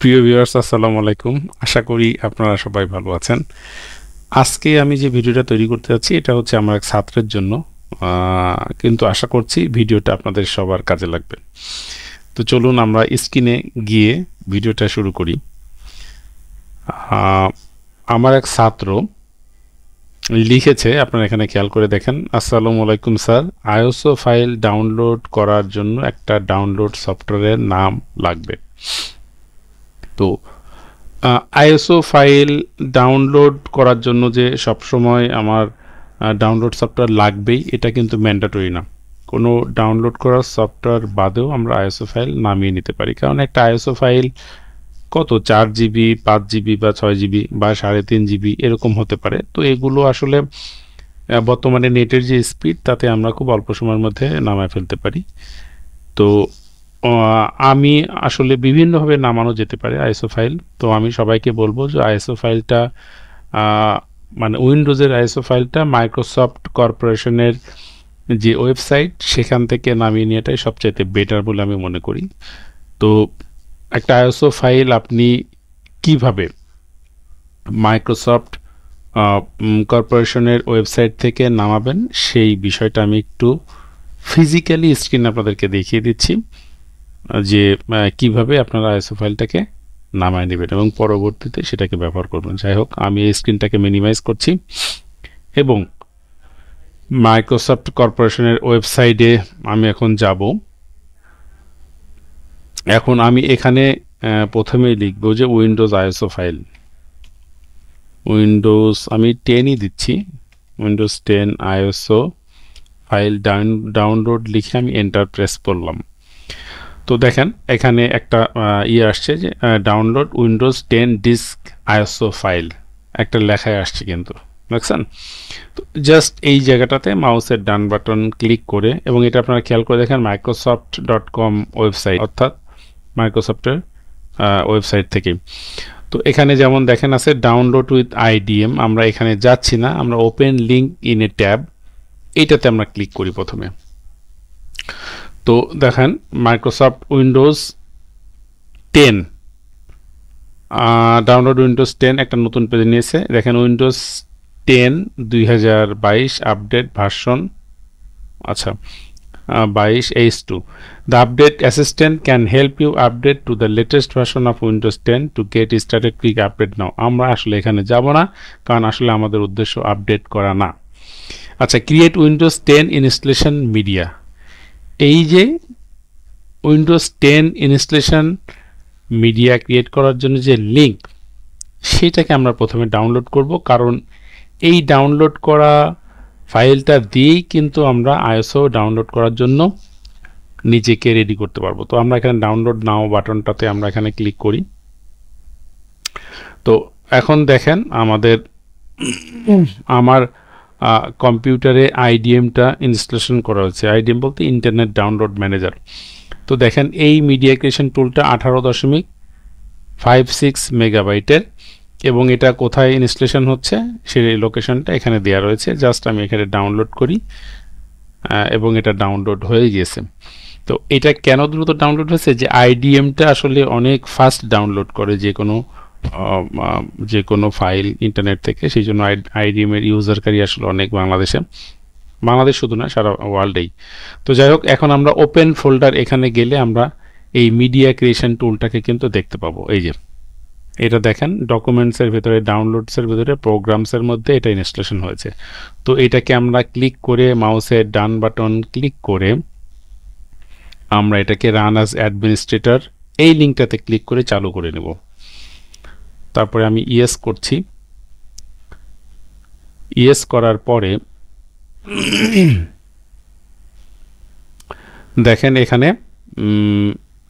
প্রিয় ভিউয়ার্স, আসসালামু আলাইকুম। আশা করি আপনারা সবাই ভালো আছেন। আজকে আমি যে ভিডিওটা তৈরি করতে যাচ্ছি এটা হচ্ছে আমার এক ছাত্রের জন্য, কিন্তু আশা করছি ভিডিওটা আপনাদের সবার কাজে লাগবে। তো চলুন আমরা স্ক্রিনে গিয়ে ভিডিওটা শুরু করি। আমার এক ছাত্র লিখেছে, আপনারা এখানে খেয়াল করে দেখেন। আসসালামু আলাইকুম স্যার, আইএসও ফাইল ডাউনলোড করার জন্য একটা ডাউনলোড সফটওয়্যারের নাম লাগবে। তো আইএসও ফাইল ডাউনলোড করার জন্য যে সবসময় আমার ডাউনলোড সফটওয়্যার লাগবেই এটা কিন্তু ম্যান্ডেটরি না। কোনো ডাউনলোড করার সফটওয়্যার বাদেও আমরা আইএসও ফাইল নামিয়ে নিতে পারি, কারণ একটা আইএসও ফাইল কত 4 জিবি, 5 জিবি বা 6 জিবি বা 3.5 জিবি এরকম হতে পারে। তো এগুলো আসলে বর্তমানে নেটের যে স্পিড তাতে আমরা খুব অল্প সময়ের মধ্যে নামায় ফেলতে পারি। তো আমি আসলে বিভিন্নভাবে নামানো যেতে পারে আইএসও ফাইল। তো আমি সবাইকে বলবো যে আইএসও ফাইলটা মানে উইন্ডোজের আইএসও ফাইলটা মাইক্রোসফট কর্পোরেশনের যে ওয়েবসাইট সেখান থেকে নামিয়ে নেওয়াটাই সবচাইতে বেটার বলে আমি মনে করি। তো একটা আইএসও ফাইল আপনি কিভাবে মাইক্রোসফট কর্পোরেশনের ওয়েবসাইট থেকে নামাবেন সেই বিষয়টা আমি একটু ফিজিক্যালি স্ক্রিন আপনাদেরকে দেখিয়ে দিচ্ছি, যে কিভাবে আপনারা আইএসও ফাইলটাকে নামায় নেবেন এবং পরবর্তীতে সেটাকে ব্যবহার করবেন। যাই হোক, আমি এই স্ক্রিনটাকে মিনিমাইজ করছি এবং মাইক্রোসফট কর্পোরেশনের ওয়েবসাইটে আমি এখন যাব। এখন আমি এখানে প্রথমেই লিখব যে উইন্ডোজ আইএসও ফাইল, উইন্ডোজ আমি 10ই দিচ্ছি, উইন্ডোজ 10 আইএসও ফাইল ডাউনলোড লিখে আমি এন্টার প্রেস করলাম। তো দেখেন এখানে একটা আসছে যে download Windows 10 disk ISO file একটা লেখায় আসছে, কিন্তু দেখছেন। তো জাস্ট এই জায়গাটাতে মাউসের ডান বাটন ক্লিক করে, এবং এটা আপনারা খেয়াল করে দেখেন microsoft.com ওয়েবসাইট, অর্থাৎ মাইক্রোসফটের ওয়েবসাইট থেকে। তো এখানে যেমন দেখেন আছে ডাউনলোড উইথ আইডিএম, আমরা এখানে যাচ্ছি না, আমরা open link in a tab এইটাতে আমরা ক্লিক করি প্রথমে। তো দেখেন মাইক্রোসফট উইন্ডোজ 10 ডাউনলোড উইন্ডোজ 10 একটা নতুন পেজে নিয়েছে। দেখেন Windows 10 2022 update version 22 H2. The update assistant can help you update to the latest version of Windows 10 to get started. Quick update now. আমরা আসলে এখানে যাব না, কারণ আসলে আমাদের উদ্দেশ্য আপডেট করা না। আচ্ছা, ক্রিয়েট উইন্ডোজ 10 ইনস্টলেশন মিডিয়া, এই যে উইন্ডোজ 10 ইনস্টলেশন মিডিয়া ক্রিয়েট করার জন্য যে লিঙ্ক, সেটাকে আমরা প্রথমে ডাউনলোড করব, কারণ এই ডাউনলোড করা ফাইলটা দিয়েই কিন্তু আমরা আইএসও ডাউনলোড করার জন্য নিজেকে রেডি করতে পারবো। তো আমরা এখানে ডাউনলোড নাও বাটনটাতে আমরা এখানে ক্লিক করি। তো এখন দেখেন আমার কম্পিউটারে আইডিএমটা ইনস্টলেশন করা হয়েছে। আইডিএম বলতে ইন্টারনেট ডাউনলোড ম্যানেজার। তো দেখেন এই মিডিয়া ক্রিয়েশন টুলটা 18.56 মেগাবাইটের, এবং এটা কোথায় ইনস্টলেশন হচ্ছে সেই লোকেশনটা এখানে দেওয়া রয়েছে। জাস্ট আমি এখানে ডাউনলোড করি এবং এটা ডাউনলোড হয়ে গিয়েছে। তো এটা কেন দ্রুত ডাউনলোড হয়েছে, যে আইডিএমটা আসলে অনেক ফাস্ট ডাউনলোড করে যে কোনো ফাইল ইন্টারনেট থেকে, সেই জন্য আইডিএম এর ইউজারকারী আসলে অনেক বাংলাদেশ শুধু না, সারা ওয়ার্ল্ডেই। তো যাই হোক, এখন আমরা ওপেন ফোল্ডার এখানে গেলে আমরা এই মিডিয়া ক্রিয়েশন টুলটাকে কিন্তু দেখতে পাবো। এই যে এটা দেখেন ডকুমেন্টসের ভিতরে, ডাউনলোডসের ভিতরে, প্রোগ্রামসের মধ্যে এটা ইনস্টলেশন হয়েছে। তো এটাকে আমরা ক্লিক করে মাউসের ডান বাটন ক্লিক করে আমরা এটাকে রান অ্যাজ অ্যাডমিনিস্ট্রেটর এই লিঙ্কটাতে ক্লিক করে চালু করে নেব। তারপরে আমি ইয়েস করছি। ইয়েস করার পরে দেখেন এখানে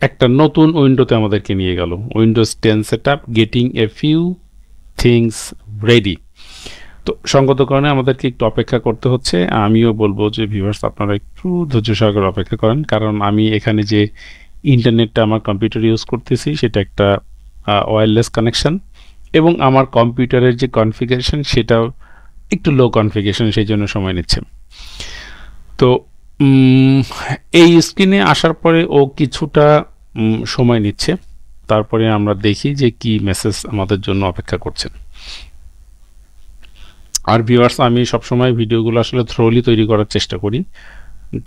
একটা নতুন উইন্ডোতে আমাদেরকে নিয়ে গেল, Windows 10 setup getting a few things ready. তো সঙ্গত কারণে আমাদেরকে একটু অপেক্ষা করতে হচ্ছে। আমিও বলবো যে ভিউয়ার্স আপনারা একটু ধৈর্য সহকারে অপেক্ষা করেন, কারণ আমি এখানে যে ইন্টারনেটটা আমার কম্পিউটার ইউজ করতেছি সেটা একটা ওয়্যারলেস কানেকশন, এবং আমার কম্পিউটারের যে কনফিগারেশন সেটাও একটু লো কনফিগারেশন, সেই জন্য সময় নিচ্ছে। তো এই স্ক্রিনে আসার পরে ও কিছুটা সময় নিচ্ছে। তারপরে আমরা দেখি যে কি মেসেজ আমাদের জন্য অপেক্ষা করছে। আর ভিউয়ার্স, আমি সবসময় ভিডিওগুলো আসলে থ্রোলি তৈরি করার চেষ্টা করি,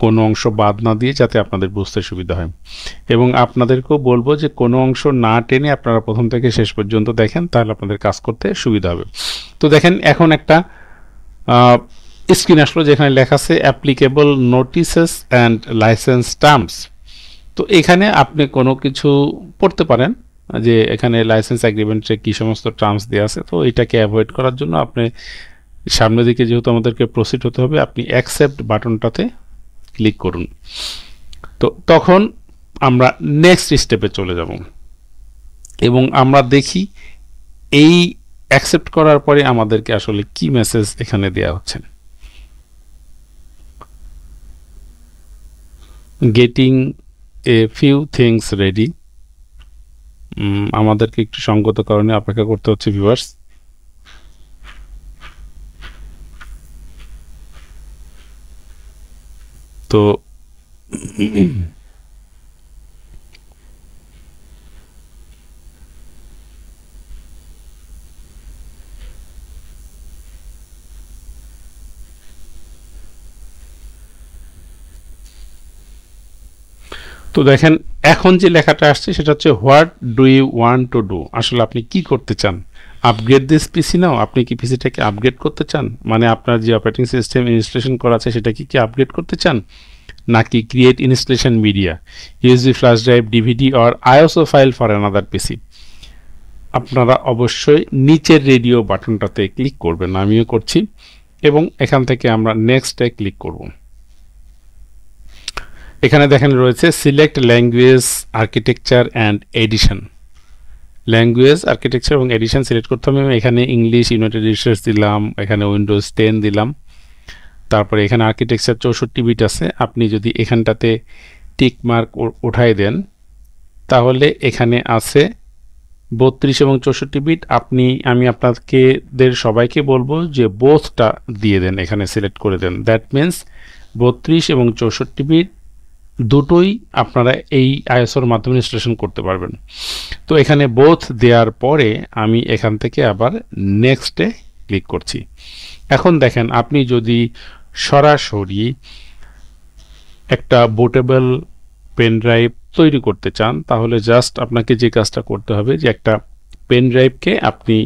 কোনো অংশ বাদ না দিয়ে, যাতে আপনাদের বুঝতে সুবিধা হয়। এবং আপনাদেরকেও বলবো যে কোনো অংশ না টেনে আপনারা প্রথম থেকে শেষ পর্যন্ত দেখেন, তাহলে আপনাদের কাজ করতে সুবিধা হবে। তো দেখেন, এখন একটা স্ক্রিন আসলো যেখানে লেখা আছে applicable notices and licence terms. তো এখানে আপনি কোনো কিছু পড়তে পারেন যে এখানে লাইসেন্স এগ্রিমেন্টে কি সমস্ত টার্মস দেওয়া আছে। তো এটাকে অ্যাভয়েড করার জন্য আপনি সামনের দিকে যেহেতু আমাদেরকে প্রসিড হতে হবে, আপনি অ্যাকসেপ্ট বাটনটাতে ক্লিক করুন। তো তখন আমরা নেক্সট স্টেপে চলে যাব এবং আমরা দেখি এই অ্যাকসেপ্ট করার পরে আমাদেরকে আসলে কি মেসেজ এখানে দেওয়া হচ্ছে। Getting a few things ready, আমাদেরকে একটু সঙ্গত কারণে অপেক্ষা করতে হচ্ছে ভিউয়ার্স। তো তো দেখেন, এখন যে লেখাটা আসছে সেটা হচ্ছে what do you want to do. আসলে আপনি কি করতে চান? Upgrade this PC now. আপনি কি পিসিটাকে আপগ্রেড করতে চান? মানে আপনার যে অপারেটিং সিস্টেম ইনস্টলেশন করা আছে সেটা কি আপগ্রেড করতে চান, নাকি create installation media, USB flash drive, DVD or ISO file for another PC. আপনারা অবশ্যই নিচের রেডিও বাটনটাতে ক্লিক করবেন, আমিও করছি, এবং এখান থেকে আমরা নেক্সটে ক্লিক করব। এখানে দেখেন রয়েছে select language, architecture and edition. Language, architecture এবং এডিশন সিলেক্ট করতে হবে। এখানে ইংলিশ, ইউনাইটেড স্টেটস দিলাম, এখানে উইন্ডোজ 10 দিলাম। তারপরে এখানে আর্কিটেকচার 64 বিট আছে। আপনি যদি এখানটাতে টিক মার্ক উঠাই দেন তাহলে এখানে আছে 32 এবং 64 বিট। আমি আপনাদের সবাইকে বলবো যে বোথটা দিয়ে দেন, এখানে সিলেক্ট করে দেন। দ্যাট মিন্স 32 এবং 64 বিট দুটোই আপনারা এই আইএসওর মাধ্যমে ইনস্টলেশন করতে পারবেন। তো এখানে বোথ দেওয়ার পরে আমি এখান থেকে আবার নেক্সটে ক্লিক করছি। এখন দেখেন, আপনি যদি সরাসরি একটা বুটেবল পেন ড্রাইভ তৈরি করতে চান তাহলে জাস্ট আপনাকে যে কাজটা করতে হবে যে একটা পেন ড্রাইভকে আপনি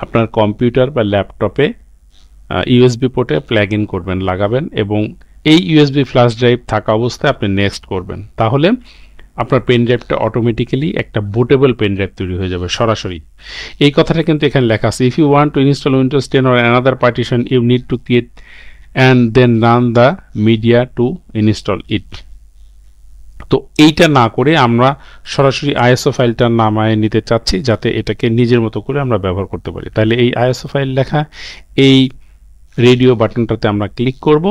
আপনার কম্পিউটার বা ল্যাপটপে ইউএসবি পোর্টে প্লাগ ইন করবেন, লাগাবেন, এবং এই ইউএসবি ফ্ল্যাশ ড্রাইভ থাকা অবস্থায় আপনি নেক্সট করবেন। তাহলে আপনার পেন ড্রাইভটা অটোমেটিক্যালি একটা বুটেবল পেন ড্রাইভ তৈরি হয়ে যাবে সরাসরি। এই কথাটা কিন্তু এখানে লেখা আছে, if you want to install Windows 10 or another partition you need to create and then run the media to install it. তো এইটা না করে আমরা সরাসরি আইএসও ফাইলটা নামায় নিতে চাচ্ছি, যাতে এটাকে নিজের মতো করে আমরা ব্যবহার করতে পারি। তাহলে এই আইএসও ফাইল লেখা এই রেডিও বাটনটাতে আমরা ক্লিক করব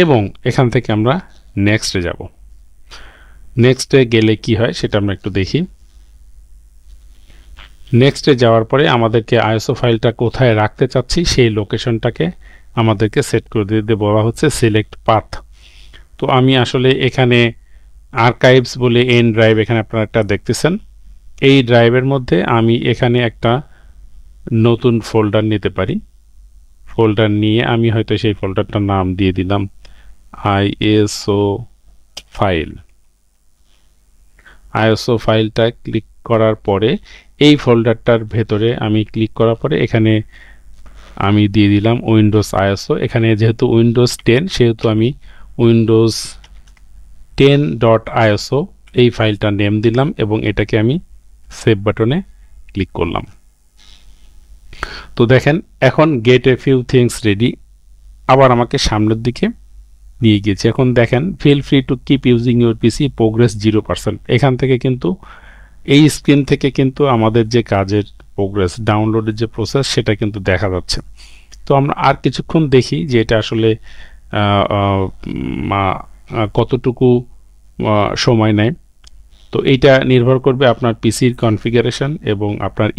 এবং এখান থেকে আমরা নেক্সটে যাব। নেক্সটে গেলে কি হয় সেটা আমরা একটু দেখি। নেক্সটে যাওয়ার পরে আমাদেরকে আইএসও ফাইলটা কোথায় রাখতে চাচ্ছি সেই লোকেশনটাকে আমাদেরকে সেট করে দিতে বলা হচ্ছে সিলেক্ট পাথ। তো আমি আসলে এখানে আর্কাইভস বলে এন ড্রাইভ এখানে আপনারা একটা দেখতেছেন, এই ড্রাইভের মধ্যে আমি এখানে একটা নতুন ফোল্ডার নিতে পারি। ফোল্ডার নিয়ে আমি হয়তো সেই ফোল্ডারটার নাম দিয়ে দিলাম আইএসও ফাইল। আইএসও ফাইলটা ক্লিক করার পরে এই ফোল্ডারটার ভেতরে আমি ক্লিক করার পরে এখানে আমি দিয়ে দিলাম উইন্ডোজ আইএসও। এখানে যেহেতু উইন্ডোজ 10 সেহেতু আমি উইন্ডোজ 10.iso এই ফাইলটা নেম দিলাম এবং এটাকে আমি সেভ বাটনে ক্লিক করলাম। তো দেখেন, এখন get a few things ready আবার আমাকে সামনের দিকে নিয়ে গিয়েছে। এখন দেখেন, feel free to keep using your PC, progress 0%। এখান থেকে কিন্তু এই স্ক্রিন থেকে কিন্তু আমাদের যে কাজের প্রোগ্রেস, ডাউনলোডের যে প্রসেস সেটা কিন্তু দেখা যাচ্ছে। তো আমরা আর কিছুক্ষণ দেখি যে এটা আসলে কতটুকু সময় নেয়। তো এইটা নির্ভর করবে আপনার পিসির কনফিগারেশন এবং আপনার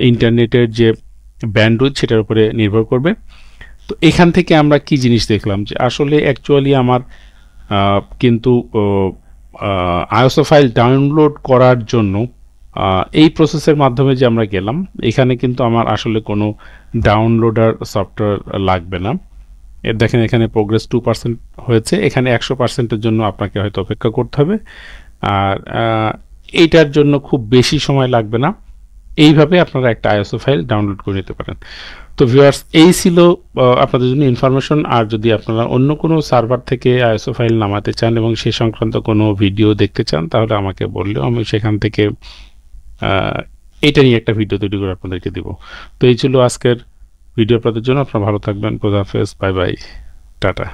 ইন্টারনেটের যে ব্যান্ডউইথ সেটার উপরে নির্ভর করবে। তো এখান থেকে আমরা কি জিনিস দেখলাম যে আসলে অ্যাকচুয়ালি আমার কিন্তু আইএসও ফাইল ডাউনলোড করার জন্য এই প্রসেসের মাধ্যমে যে আমরা গেলাম, এখানে কিন্তু আমার আসলে কোনো ডাউনলোডার সফটওয়্যার লাগবে না। দেখেন এখানে প্রোগ্রেস 2% হয়েছে, এখানে 100%-এর জন্য আপনাকে হয়তো অপেক্ষা করতে হবে। আর এইটার জন্য খুব বেশি সময় লাগবে না। এইভাবে আপনারা একটা আইএসও ফাইল ডাউনলোড করে নিতে পারেন। তো ভিউয়ার্স, এই ছিল আপনাদের জন্য ইনফরমেশন। আর যদি আপনারা অন্য কোনো সার্ভার থেকে আইএসও ফাইল নামাতে চান এবং সে সংক্রান্ত কোনো ভিডিও দেখতে চান, তাহলে আমাকে বললেও আমি সেখান থেকে এটা নিয়ে একটা ভিডিও তৈরি করে আপনাদেরকে দিব। তো এই ছিল আজকের ভিডিও আপনাদের জন্য। আপনারা ভালো থাকবেন। খোদা হাফেজ, বাই বাই, টাটা।